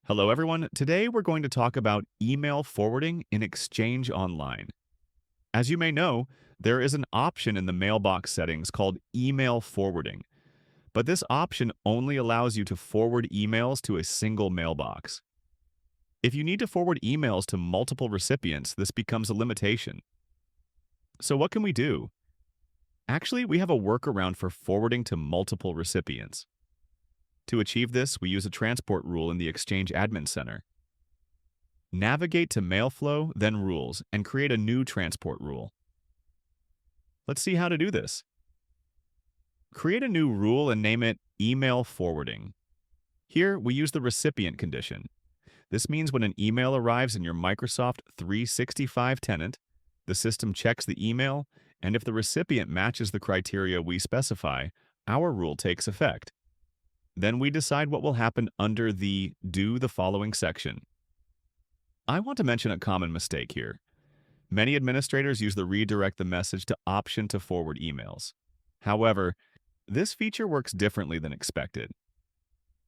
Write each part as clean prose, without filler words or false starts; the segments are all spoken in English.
Hello, everyone. Today we're going to talk about email forwarding in Exchange Online. As you may know, there is an option in the mailbox settings called email forwarding, but this option only allows you to forward emails to a single mailbox. If you need to forward emails to multiple recipients, this becomes a limitation. So what can we do? Actually, we have a workaround for forwarding to multiple recipients. To achieve this, we use a transport rule in the Exchange Admin Center. Navigate to Mailflow, then Rules, and create a new transport rule. Let's see how to do this. Create a new rule and name it Email Forwarding. Here, we use the recipient condition. This means when an email arrives in your Microsoft 365 tenant, the system checks the email, and if the recipient matches the criteria we specify, our rule takes effect. Then we decide what will happen under the Do the Following section. I want to mention a common mistake here. Many administrators use the Redirect the Message to option to forward emails. However, this feature works differently than expected.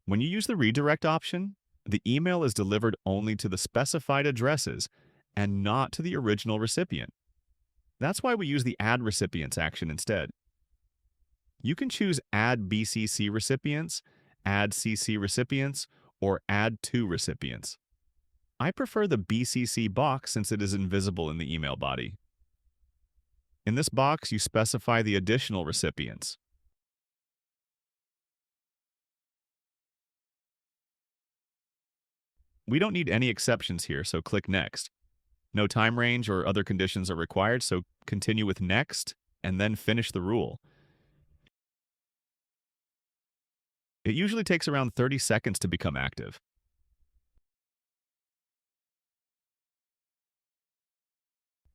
When you use the redirect option, the email is delivered only to the specified addresses and not to the original recipient. That's why we use the Add Recipients action instead. You can choose Add BCC Recipients, Add CC Recipients, or Add to Recipients. I prefer the BCC box since it is invisible in the email body. In this box, you specify the additional recipients. We don't need any exceptions here, so click Next. No time range or other conditions are required, so continue with Next and then finish the rule. It usually takes around 30 seconds to become active.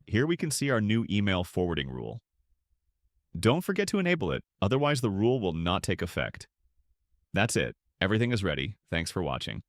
Here we can see our new email forwarding rule. Don't forget to enable it, otherwise the rule will not take effect. That's it. Everything is ready. Thanks for watching.